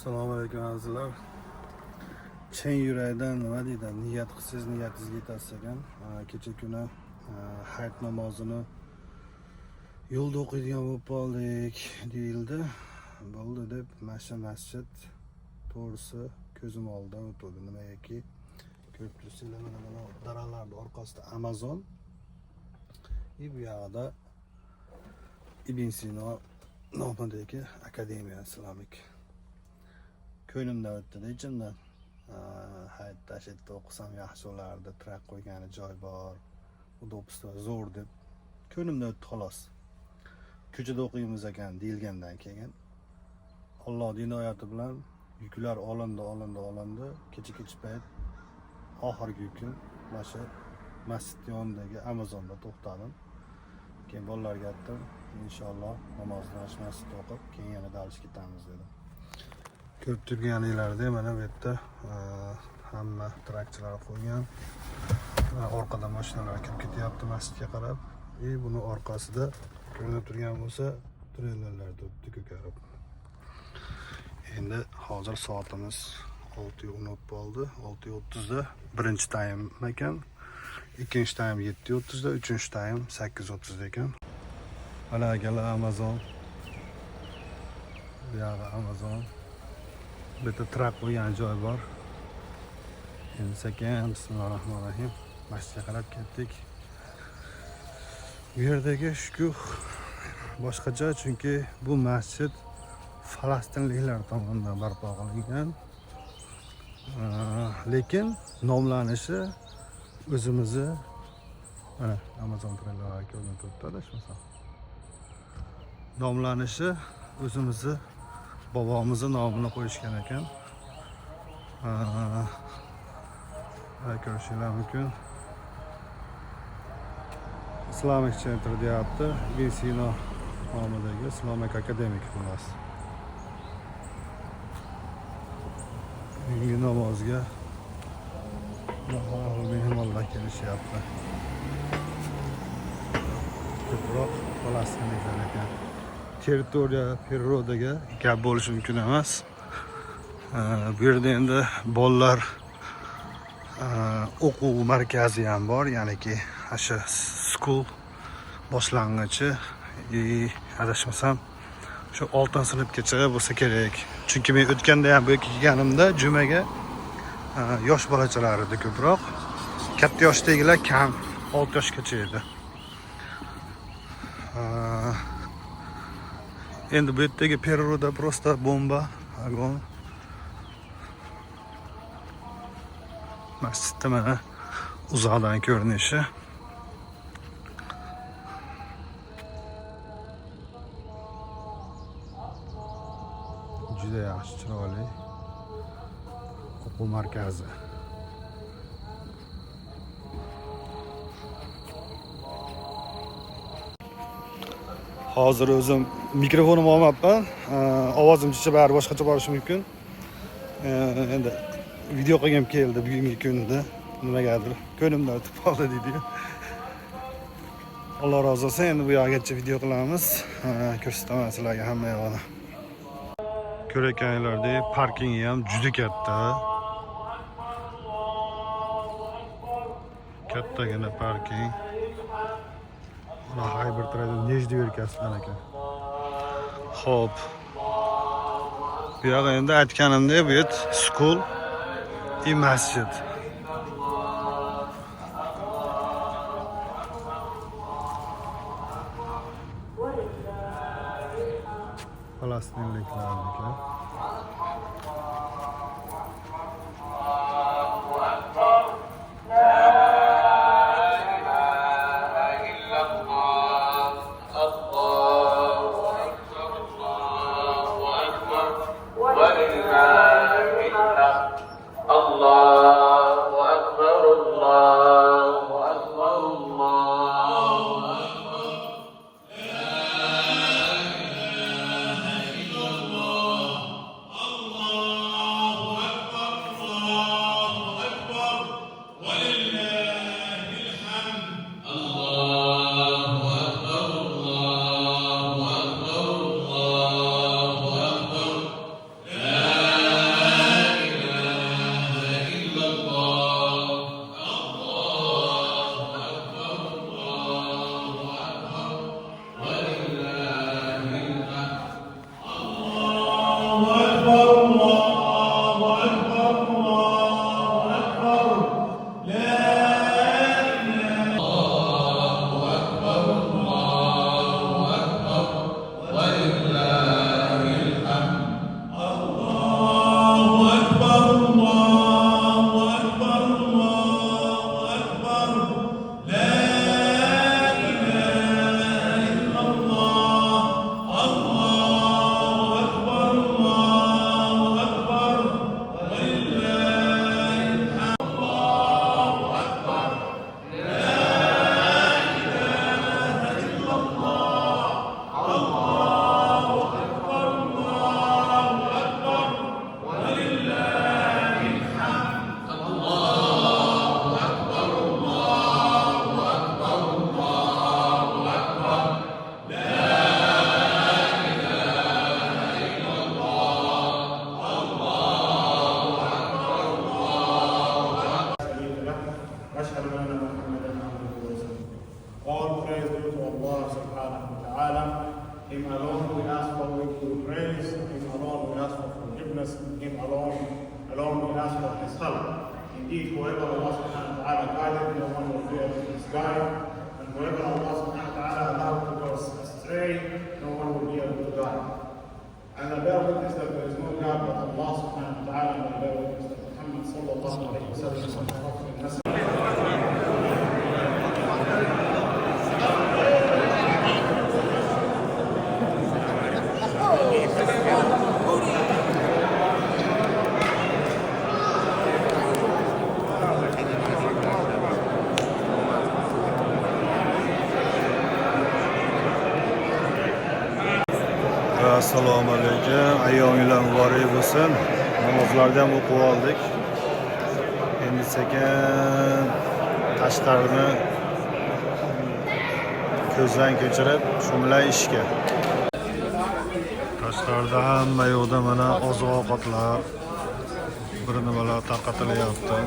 Assalomu alaykum azizlar. Chin yurakdan nima deydi? Niyat qilsangiz niyatingizga yetasiz ekan. Kecha kuni hayit namozini yo'lda o'qiydigan bo'lib qoldik deyildi. Bo'ldi deb masjid to'g'risi ko'zim oldidan o'tdi. Nimagaki ko'rib turibsizlar, mana daraxtlarning orqasida Amazon, bu yoqda Ibn Sino nomidagi akademiya islomik. Ko'nglimdan o'tdi ichimdan. Hayit tashitda o'qisam yaxshi bo'lardi, trak qo'ygani joy bor, udobstvo zo'r deb ko'nglimdan o'tdi xolos. Ko'chada o'qiymiz ekan deyilgandan keyin Alloh inoyati bilan yuklar olindi. Kecha payt oxirgi yukim mana shu masjid yonidagi Amazonda to'xtadim. Keyin bolalarga aytdim, inshaalloh namozni masjidda o'qib, keyin yana dalish ketamiz dedim. Ko'rib turganinglardek mana bu yerda hamma traktorlar qo'ygan. Orqada mashinalar kirib ketyapti masjidga qarab. Buni orqasida ko'rinib turgan bo'lsa, treylerlar turibdi ko'karib. Endi hozir soatimiz 6:10 bo'ldi. 6:30 da birinchi taym ekan. Ikkinchi taym 7:30 da, uchinchi taym 8:30 ekan. Mana gala Amazon. Bu yoqda Amazon. Bu yerda trak qo'ygan joy bor. Endi sekin bismillahirrohmanirrohim masjidga qarab ketdik. Bu yerdagi shukuh boshqacha, chunki bu masjid falastinliklar tomonidan barpo qilingan. Lekin nomlanishi o'zimizni mana Amazon treylerlari ko'rinib turibdi adashmasam. Nomlanishi o'zimizni bobomizni nomini qo'yishgan ekan. Ko'rishinglar mumkin. Islamic Center deyapti. Ibn Sino nomidagi Islamic Academic xullas. Bugungi namozga mehmonlar kelishyapti. Ko'proq falastinliklar ekan. Territoriya prirodaga gap bo'lishi mumkin emas. Bu yerda endi bolalar o'quv markazi ham bor, ya'niki o'sha school boshlang'ichi, adashmasam shu 6-sinfgacha bo'lsa kerak. Chunki men o'tganda ham bu yerga kelganimda jumaga yosh bolachalar edi ko'proq. Katta yoshdagilar kam, 6 yoshgacha edi. Endi bu yerdagi priroda просто bomba, огонь. Masjidda mana uzoqdan ko'rinishi. Juda yaxshi, chiroyli o'quv markazi. Hozir o'zim mikrofonim olmayapman. Ovozim bari boshqacha bo'lishi mumkin. Endi video qilgim keldi bugungi kunda. Nimagadir ko'nglimdan o'tib qoldi deydi. Alloh rozi bo'lsin. Endi bu yoqgacha video qilamiz. Ko'rsataman sizlarga hamma yo'qni. Ko'rayotganinglardek parkingi ham juda katta. Kattagina parking. Mana Hypertrade nejda yo'lkasidan ekan. Xo'p. Bu yoqda endi aytganimdek, bu yer school и masjid. Falastinliklarniki. us Him alone we ask for His help. Indeed, whoever Allah subhanahu wa ta'ala guided, no one will be able to misguide. And whoever Allah subhanahu wa ta'ala allowed to go astray, no one will be able to guide. And I bear witness that there is no God but Allah subhanahu wa ta'ala, and I bear witness that Muhammad sallallahu alayhi wa sallam is the Prophet and Messenger. Assalomu alaykum. Ayyominglar muborak bo'lsin. Namozlarni ham o'qib oldik. Endi sekin tashqarini ko'zdan kechirib, shu bilan ishga. Tashqarida hamma yo'qda mana oziq-ovqatlar, bir nimalar tarqatilyapti.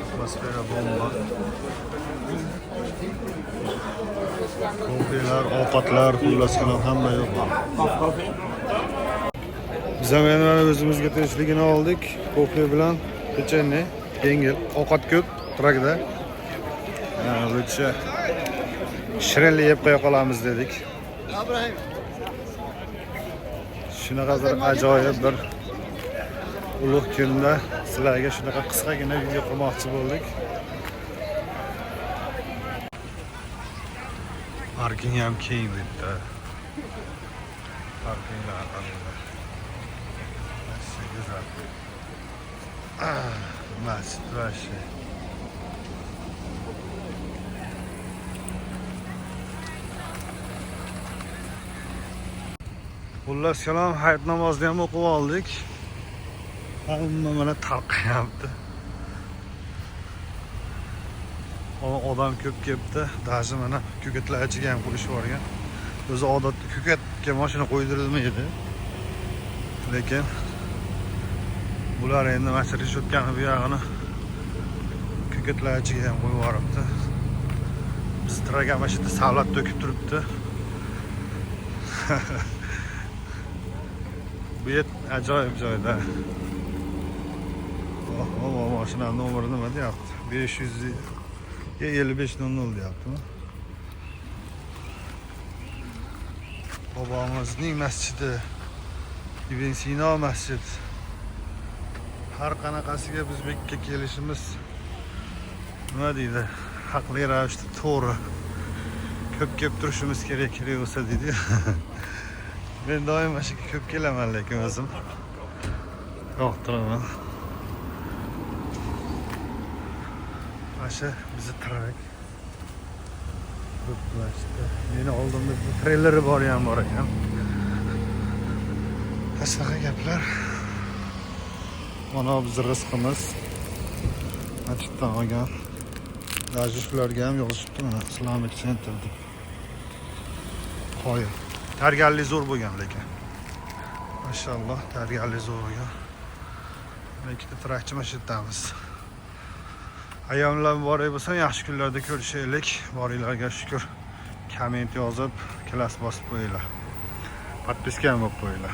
Atmosfera bomba. Ko'plar, ovqatlar, xullas kalam hamma yo'q. Biz ham yana o'zimizga tinchligini oldik. Kofe bilan pechenye, yengil, ovqat ko'p trakda. Buncha shirinlik yeb qo'ya qolamiz dedik. Shunaqa bir ajoyib bir ulug' kunda sizlarga shunaqa qisqagina video qilmoqchi bo'ldik. Parking ham keng bitta. Parkinglar qanday. Güzel. Masjid başı. Xullas kalom, hayit namozni ham o'qib oldik. Hamma mana tarqayapti. Odam ko'p kelibdi. Dashi mana ko'katlar ichiga ham qo'yishib yuborgan. O'zi odatda ko'katga mashina qo'ydirilmaydi. Lekin bular endi masjid o'tgani bu yog'ini ko'katlar ichiga ham qo'yib yuboribdi. Biz turagan mashina savlat to'kib turibdi. Bu yer ajoyib joyda. Mashina nomeri nima deyapti? 55500 deyaptimi? Bobomizning masjidi, Ibn Sino masjid. Har qanaqasiga bizga kelishimiz nima deydi? Haqli ravishda to'g'ri. Ko'p turishimiz kerak bo'lsa deydi. Men doim mana shu ko'p kelaman, lekin o'zim yo'qtiraman. Aşağı bizi trak. Ko'plaşdi. Meni oldimda treyleri bor ham bor ekan. Qanaqa gaplar? Mana biz rizqimiz. Masjiddan olgan. Даже shularga ham yozibdi mana Islamic Center deb. Qo'yib. Tayyorgarlik zo'r bo'lgan lekin. Mashalloh, tayyorgarlik zo'r bo'lgan. Ikkita trakchi masjiddamiz. Ayyomlar muborak bo'lsin, yaxshi kunlarda ko'rishaylik. Boringlarga shukr. Komment yozib, klass bosib qo'yinglar. Podpiska ham bo'lib qo'yinglar.